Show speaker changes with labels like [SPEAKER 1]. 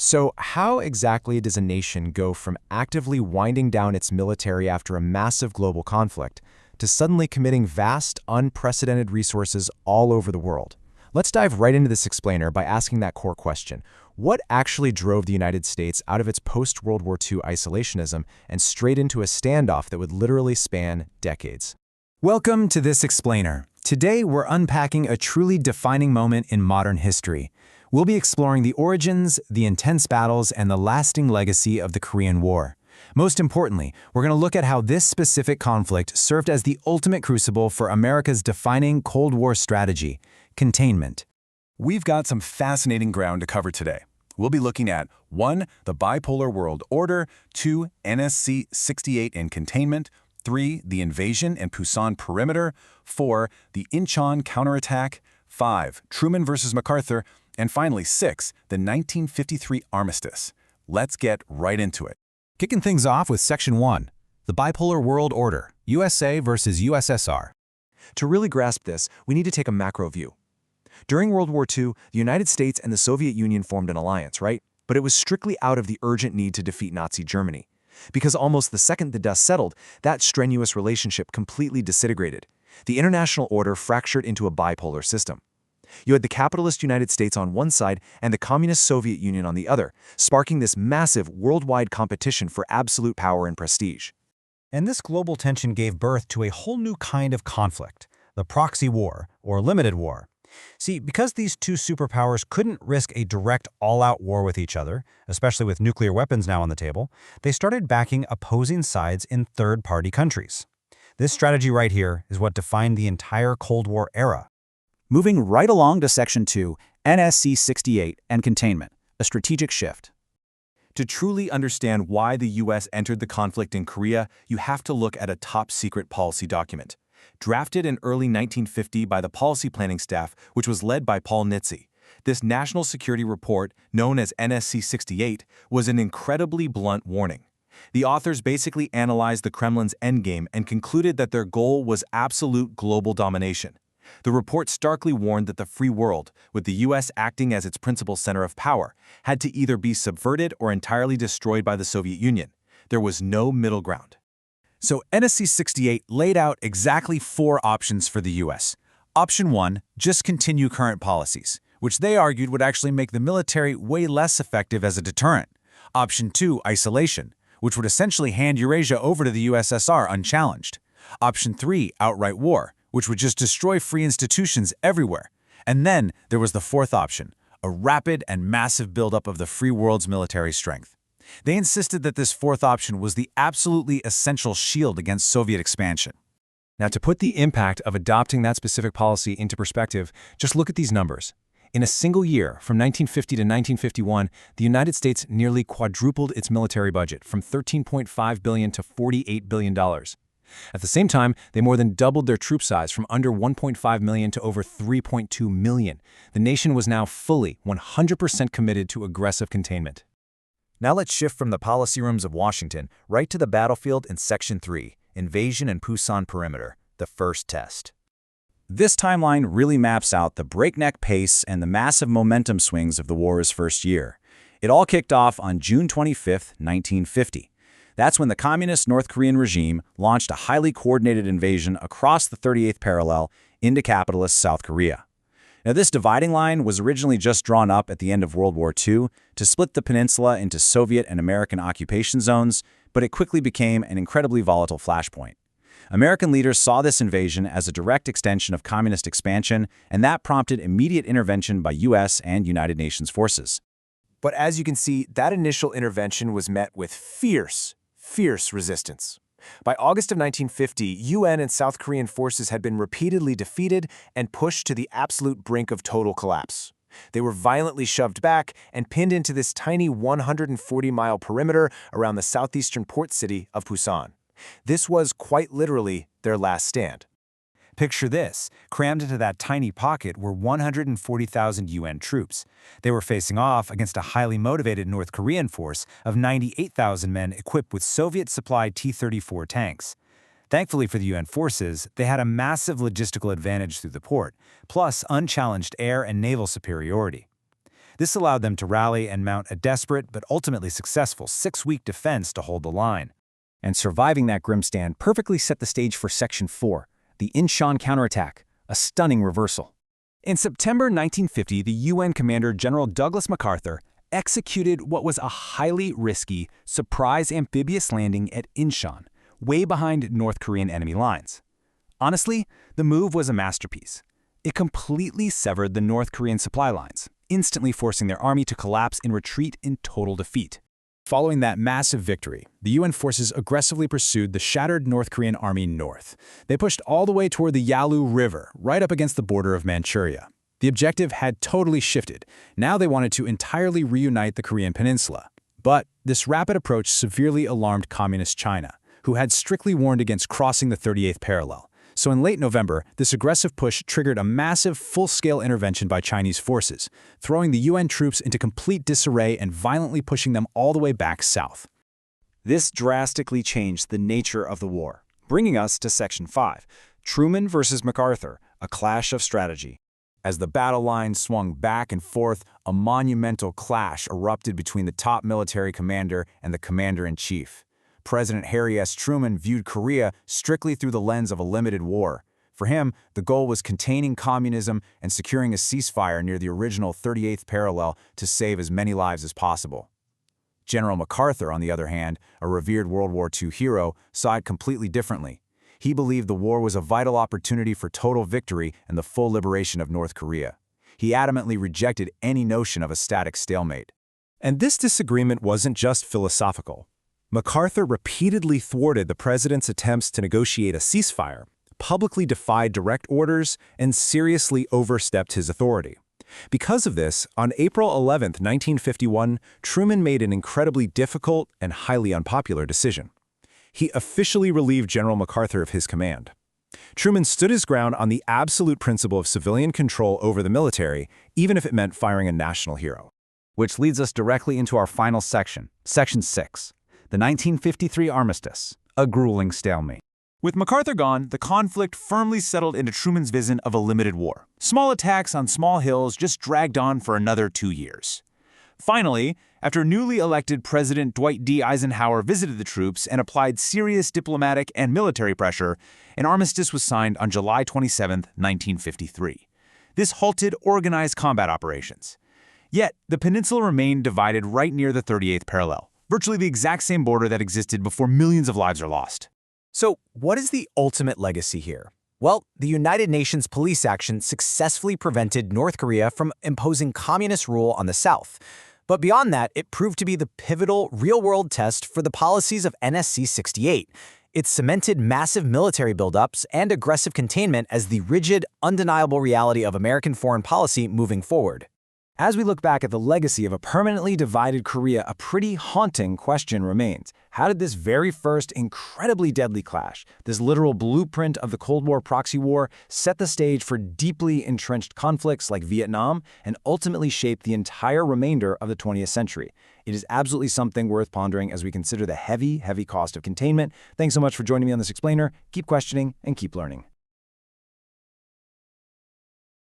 [SPEAKER 1] So how exactly does a nation go from actively winding down its military after a massive global conflict to suddenly committing vast, unprecedented resources all over the world? Let's dive right into this explainer by asking that core question. What actually drove the United States out of its post-World War II isolationism and straight into a standoff that would literally span decades?
[SPEAKER 2] Welcome to this explainer. Today, we're unpacking a truly defining moment in modern history. We'll be exploring the origins, the intense battles, and the lasting legacy of the Korean War. Most importantly, we're going to look at how this specific conflict served as the ultimate crucible for America's defining Cold War strategy: containment.
[SPEAKER 3] We've got some fascinating ground to cover today. We'll be looking at 1. The bipolar world order, 2. NSC 68 and containment, 3. The invasion and Pusan Perimeter, 4. The Inchon counterattack, 5. Truman versus MacArthur, and finally 6. The 1953 Armistice. Let's get right into it.
[SPEAKER 2] Kicking things off with Section 1, the bipolar world order, USA versus USSR.
[SPEAKER 1] To really grasp this, we need to take a macro view. During World War II, the United States and the Soviet Union formed an alliance, right? But it was strictly out of the urgent need to defeat Nazi Germany. Because almost the second the dust settled, that strenuous relationship completely disintegrated. The international order fractured into a bipolar system. You had the capitalist United States on one side and the communist Soviet Union on the other, sparking this massive worldwide competition for absolute power and prestige.
[SPEAKER 2] And this global tension gave birth to a whole new kind of conflict, the proxy war, or limited war. See, because these two superpowers couldn't risk a direct all-out war with each other, especially with nuclear weapons now on the table, they started backing opposing sides in third-party countries. This strategy right here is what defined the entire Cold War era.
[SPEAKER 4] Moving right along to Section 2, NSC 68 and containment, a strategic shift.
[SPEAKER 3] To truly understand why the U.S. entered the conflict in Korea, you have to look at a top-secret policy document. Drafted in early 1950 by the policy planning staff, which was led by Paul Nitze. This national security report, known as NSC 68, was an incredibly blunt warning. The authors basically analyzed the Kremlin's endgame and concluded that their goal was absolute global domination. The report starkly warned that the free world, with the U.S. acting as its principal center of power, had to either be subverted or entirely destroyed by the Soviet Union. There was no middle ground.
[SPEAKER 2] So NSC 68 laid out exactly 4 options for the U.S. Option 1, just continue current policies, which they argued would actually make the military way less effective as a deterrent. Option 2, isolation, which would essentially hand Eurasia over to the USSR unchallenged. Option 3, outright war, which would just destroy free institutions everywhere. And then there was the 4th option, a rapid and massive buildup of the free world's military strength. They insisted that this 4th option was the absolutely essential shield against Soviet expansion.
[SPEAKER 1] Now, to put the impact of adopting that specific policy into perspective, just look at these numbers. In a single year, from 1950 to 1951, the United States nearly quadrupled its military budget from $13.5 billion to $48 billion. At the same time, they more than doubled their troop size from under 1.5 million to over 3.2 million. The nation was now fully, 100% committed to aggressive containment.
[SPEAKER 4] Now let's shift from the policy rooms of Washington right to the battlefield in Section 3, Invasion and Pusan Perimeter, the first test. This timeline really maps out the breakneck pace and the massive momentum swings of the war's first year. It all kicked off on June 25, 1950. That's when the communist North Korean regime launched a highly coordinated invasion across the 38th parallel into capitalist South Korea. Now, this dividing line was originally just drawn up at the end of World War II to split the peninsula into Soviet and American occupation zones, but it quickly became an incredibly volatile flashpoint. American leaders saw this invasion as a direct extension of communist expansion, and that prompted immediate intervention by U.S. and United Nations forces.
[SPEAKER 1] But as you can see, that initial intervention was met with fierce resistance. By August of 1950, UN and South Korean forces had been repeatedly defeated and pushed to the absolute brink of total collapse. They were violently shoved back and pinned into this tiny 140-mile perimeter around the southeastern port city of Pusan. This was quite literally their last stand.
[SPEAKER 2] Picture this, crammed into that tiny pocket were 140,000 UN troops. They were facing off against a highly motivated North Korean force of 98,000 men equipped with Soviet-supplied T-34 tanks. Thankfully for the UN forces, they had a massive logistical advantage through the port, plus unchallenged air and naval superiority.
[SPEAKER 4] This allowed them to rally and mount a desperate but ultimately successful 6-week defense to hold the line. And surviving that grim stand perfectly set the stage for Section 4, the Inchon counterattack, a stunning reversal. In September 1950, the UN Commander General Douglas MacArthur executed what was a highly risky, surprise amphibious landing at Inchon, way behind North Korean enemy lines. Honestly, the move was a masterpiece. It completely severed the North Korean supply lines, instantly forcing their army to collapse in retreat in total defeat. Following that massive victory, the UN forces aggressively pursued the shattered North Korean army north. They pushed all the way toward the Yalu River, right up against the border of Manchuria. The objective had totally shifted. Now they wanted to entirely reunite the Korean peninsula. But this rapid approach severely alarmed Communist China, who had strictly warned against crossing the 38th parallel. So in late November, this aggressive push triggered a massive, full-scale intervention by Chinese forces, throwing the UN troops into complete disarray and violently pushing them all the way back south. This drastically changed the nature of the war, bringing us to Section 5, Truman versus MacArthur, a clash of strategy. As the battle lines swung back and forth, a monumental clash erupted between the top military commander and the commander-in-chief. President Harry S. Truman viewed Korea strictly through the lens of a limited war. For him, the goal was containing communism and securing a ceasefire near the original 38th parallel to save as many lives as possible. General MacArthur, on the other hand, a revered World War II hero, saw it completely differently. He believed the war was a vital opportunity for total victory and the full liberation of North Korea. He adamantly rejected any notion of a static stalemate.
[SPEAKER 3] And this disagreement wasn't just philosophical. MacArthur repeatedly thwarted the president's attempts to negotiate a ceasefire, publicly defied direct orders, and seriously overstepped his authority. Because of this, on April 11, 1951, Truman made an incredibly difficult and highly unpopular decision. He officially relieved General MacArthur of his command. Truman stood his ground on the absolute principle of civilian control over the military, even if it meant firing a national hero.
[SPEAKER 4] Which leads us directly into our final section, Section 6. The 1953 Armistice, a grueling stalemate.
[SPEAKER 2] With MacArthur gone, the conflict firmly settled into Truman's vision of a limited war. Small attacks on small hills just dragged on for another 2 years. Finally, after newly elected President Dwight D. Eisenhower visited the troops and applied serious diplomatic and military pressure, an armistice was signed on July 27, 1953. This halted organized combat operations. Yet, the peninsula remained divided right near the 38th parallel, virtually the exact same border that existed before millions of lives are lost.
[SPEAKER 1] So, what is the ultimate legacy here? Well, the United Nations police action successfully prevented North Korea from imposing communist rule on the South. But beyond that, it proved to be the pivotal, real-world test for the policies of NSC 68. It cemented massive military buildups and aggressive containment as the rigid, undeniable reality of American foreign policy moving forward. As we look back at the legacy of a permanently divided Korea, a pretty haunting question remains. How did this very first incredibly deadly clash, this literal blueprint of the Cold War proxy war, set the stage for deeply entrenched conflicts like Vietnam and ultimately shape the entire remainder of the 20th century? It is absolutely something worth pondering as we consider the heavy, heavy cost of containment. Thanks so much for joining me on this explainer. Keep questioning and keep learning.